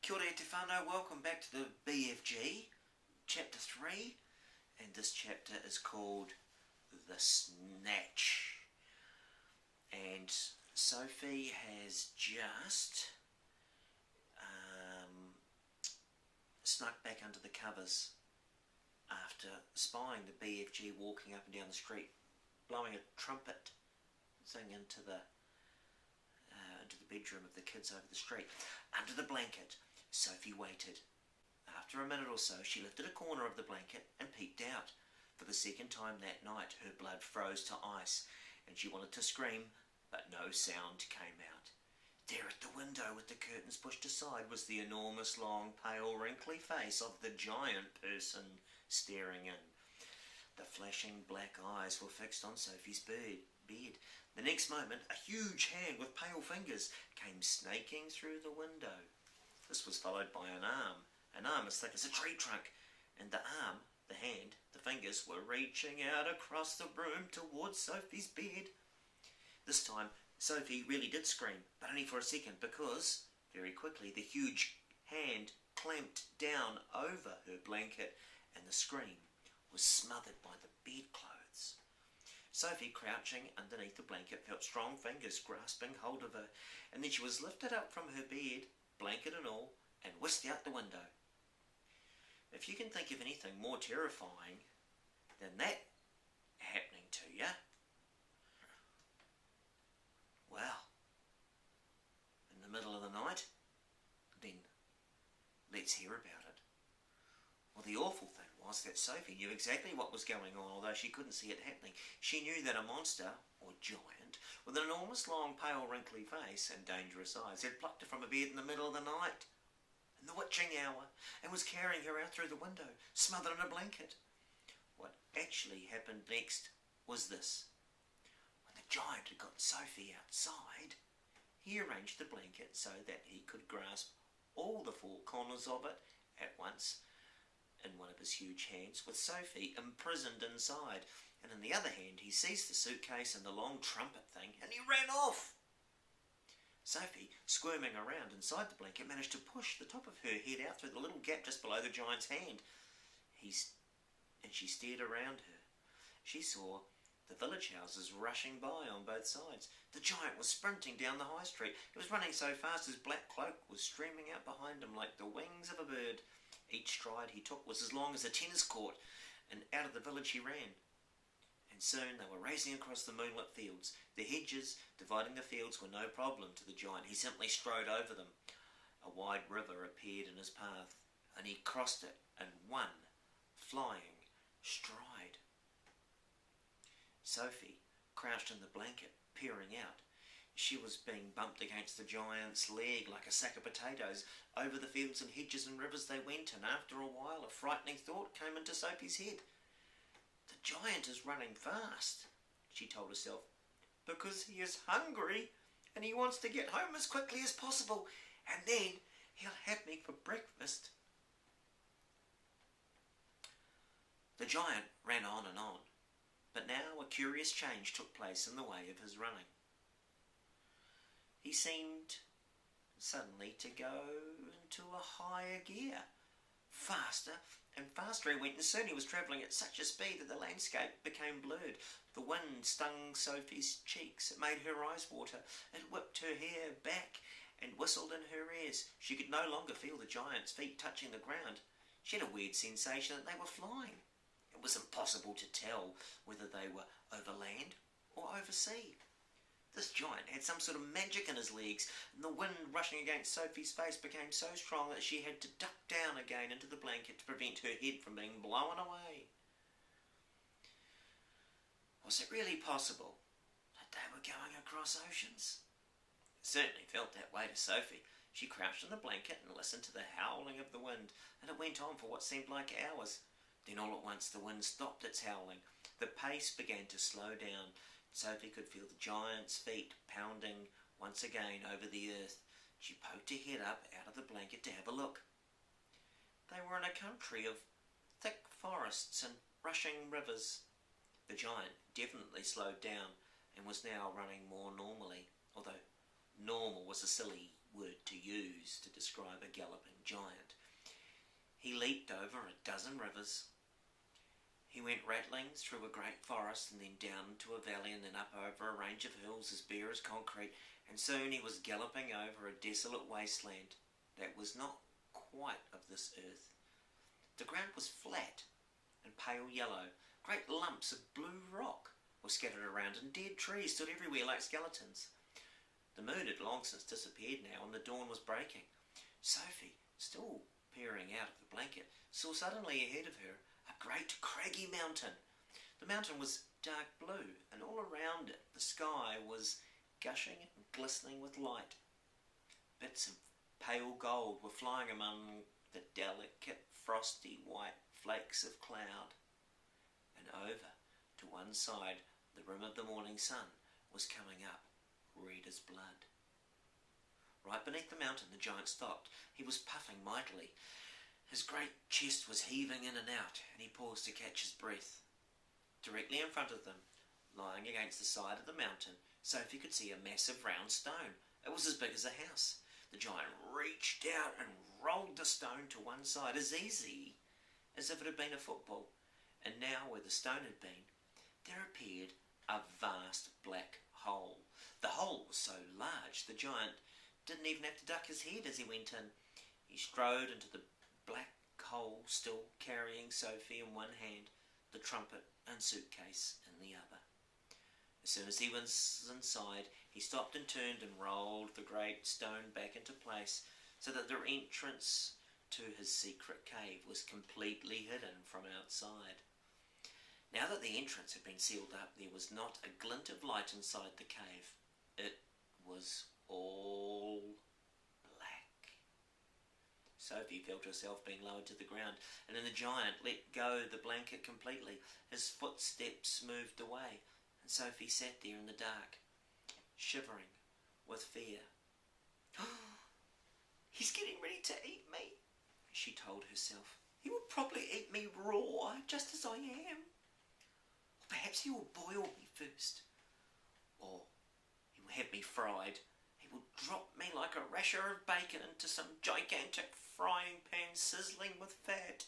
Kia ora te whānau, welcome back to the BFG Chapter 3, and this chapter is called The Snatch. And Sophie has just snuck back under the covers after spying the BFG walking up and down the street, blowing a trumpet thing into the bedroom of the kids over the street. Under the blanket, Sophie waited. After a minute or so, she lifted a corner of the blanket and peeked out. For the second time that night, her blood froze to ice, and she wanted to scream, but no sound came out. There at the window, with the curtains pushed aside, was the enormous, long, pale, wrinkly face of the giant person staring in. The flashing black eyes were fixed on Sophie's bed. The next moment, a huge hand with pale fingers came snaking through the window. This was followed by an arm as thick as a tree trunk, and the arm, the hand, the fingers were reaching out across the room towards Sophie's bed. This time, Sophie really did scream, but only for a second, because very quickly the huge hand clamped down over her blanket, and the scream was smothered by the bedclothes. Sophie, crouching underneath the blanket, felt strong fingers grasping hold of her, and then she was lifted up from her bed, blanket and all, and whisked out the window. If you can think of anything more terrifying than that happening to you, well, in the middle of the night, then let's hear about it. Well, the awful thing was that Sophie knew exactly what was going on, although she couldn't see it happening. She knew that a monster, or giant, with an enormous, long, pale, wrinkly face and dangerous eyes had plucked her from a bed in the middle of the night, in the witching hour, and was carrying her out through the window, smothered in a blanket. What actually happened next was this. When the giant had got Sophie outside, he arranged the blanket so that he could grasp all the four corners of it at once in one of his huge hands, with Sophie imprisoned inside, and in the other hand he seized the suitcase and the long trumpet thing, and he ran off. Sophie, squirming around inside the blanket, managed to push the top of her head out through the little gap just below the giant's hand. And she stared around her. She saw the village houses rushing by on both sides. The giant was sprinting down the high street. He was running so fast his black cloak was streaming out behind him like the wings of a bird. Each stride he took was as long as a tennis court, and out of the village he ran. And soon they were racing across the moonlit fields. The hedges dividing the fields were no problem to the giant. He simply strode over them. A wide river appeared in his path, and he crossed it in one flying stride. Sophie crouched in the blanket, peering out. She was being bumped against the giant's leg like a sack of potatoes. Over the fields and hedges and rivers they went, and after a while a frightening thought came into Sophie's head. The giant is running fast, she told herself, because he is hungry and he wants to get home as quickly as possible, and then he'll have me for breakfast. The giant ran on and on, but now a curious change took place in the way of his running. He seemed suddenly to go into a higher gear. Faster and faster he went, and soon he was travelling at such a speed that the landscape became blurred. The wind stung Sophie's cheeks. It made her eyes water. It whipped her hair back and whistled in her ears. She could no longer feel the giant's feet touching the ground. She had a weird sensation that they were flying. It was impossible to tell whether they were over land or over sea. This giant had some sort of magic in his legs, and the wind rushing against Sophie's face became so strong that she had to duck down again into the blanket to prevent her head from being blown away. Was it really possible that they were going across oceans? It certainly felt that way to Sophie. She crouched in the blanket and listened to the howling of the wind, and it went on for what seemed like hours. Then all at once the wind stopped its howling. The pace began to slow down. Sophie could feel the giant's feet pounding once again over the earth. She poked her head up out of the blanket to have a look. They were in a country of thick forests and rushing rivers. The giant definitely slowed down and was now running more normally, although normal was a silly word to use to describe a galloping giant. He leaped over a dozen rivers. He went rattling through a great forest and then down into a valley and then up over a range of hills as bare as concrete, and soon he was galloping over a desolate wasteland that was not quite of this earth. The ground was flat and pale yellow. Great lumps of blue rock were scattered around, and dead trees stood everywhere like skeletons. The moon had long since disappeared now, and the dawn was breaking. Sophie, still peering out of the blanket, saw suddenly ahead of her a great craggy mountain. The mountain was dark blue, and all around it the sky was gushing and glistening with light. Bits of pale gold were flying among the delicate, frosty white flakes of cloud. And over to one side, the rim of the morning sun was coming up, red as blood. Right beneath the mountain, the giant stopped. He was puffing mightily. His great chest was heaving in and out, and he paused to catch his breath. Directly in front of them, lying against the side of the mountain, Sophie could see a massive round stone. It was as big as a house. The giant reached out and rolled the stone to one side as easy as if it had been a football. And now, where the stone had been, there appeared a vast black hole. The hole was so large the giant didn't even have to duck his head as he went in. He strode into the black hole, still carrying Sophie in one hand, the trumpet and suitcase in the other. As soon as he was inside, he stopped and turned and rolled the great stone back into place so that the entrance to his secret cave was completely hidden from outside. Now that the entrance had been sealed up, there was not a glint of light inside the cave. It was all black. Sophie felt herself being lowered to the ground, and then the giant let go the blanket completely. His footsteps moved away, and Sophie sat there in the dark, shivering with fear. "He's getting ready to eat me," she told herself. "He will probably eat me raw, just as I am. Or perhaps he will boil me first. Or he will have me fried. He will drop me like a rasher of bacon into some gigantic frying pan sizzling with fat."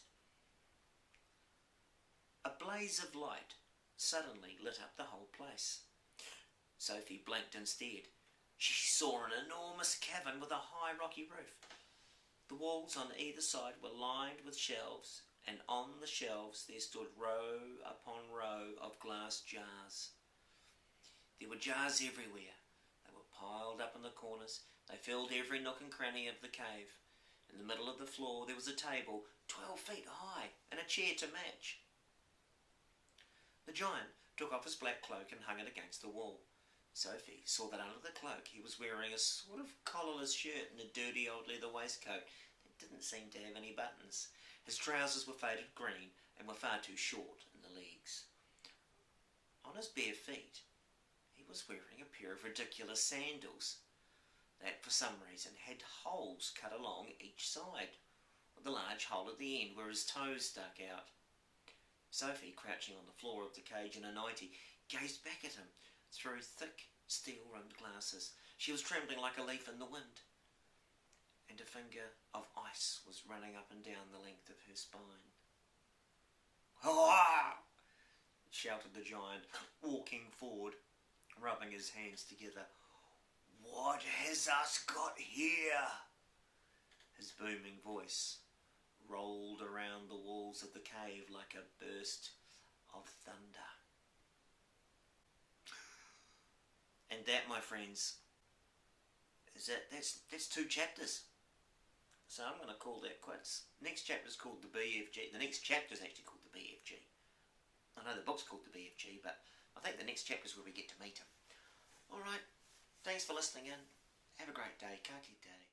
A blaze of light suddenly lit up the whole place. Sophie blinked and stared. She saw an enormous cavern with a high rocky roof. The walls on either side were lined with shelves, and on the shelves there stood row upon row of glass jars. There were jars everywhere. They were piled up in the corners. They filled every nook and cranny of the cave. In the middle of the floor there was a table 12 feet high and a chair to match. The giant took off his black cloak and hung it against the wall. Sophie saw that under the cloak he was wearing a sort of collarless shirt and a dirty old leather waistcoat that didn't seem to have any buttons. His trousers were faded green and were far too short in the legs. On his bare feet he was wearing a pair of ridiculous sandals that for some reason had holes cut along each side, with a large hole at the end where his toes stuck out. Sophie, crouching on the floor of the cage in a nightie, gazed back at him through thick steel-rimmed glasses. She was trembling like a leaf in the wind, and a finger of ice was running up and down the length of her spine. "Ah!" shouted the giant, walking forward, rubbing his hands together. "What has us got here?" His booming voice rolled around the walls of the cave like a burst of thunder. And that, my friends, is it. That's 2 chapters. So I'm going to call that quits. Next chapter is called the BFG. The next chapter is actually called the BFG. I know the book's called the BFG, but I think the next chapter is where we get to meet him. Alright, thanks for listening in. Have a great day. Ka kite.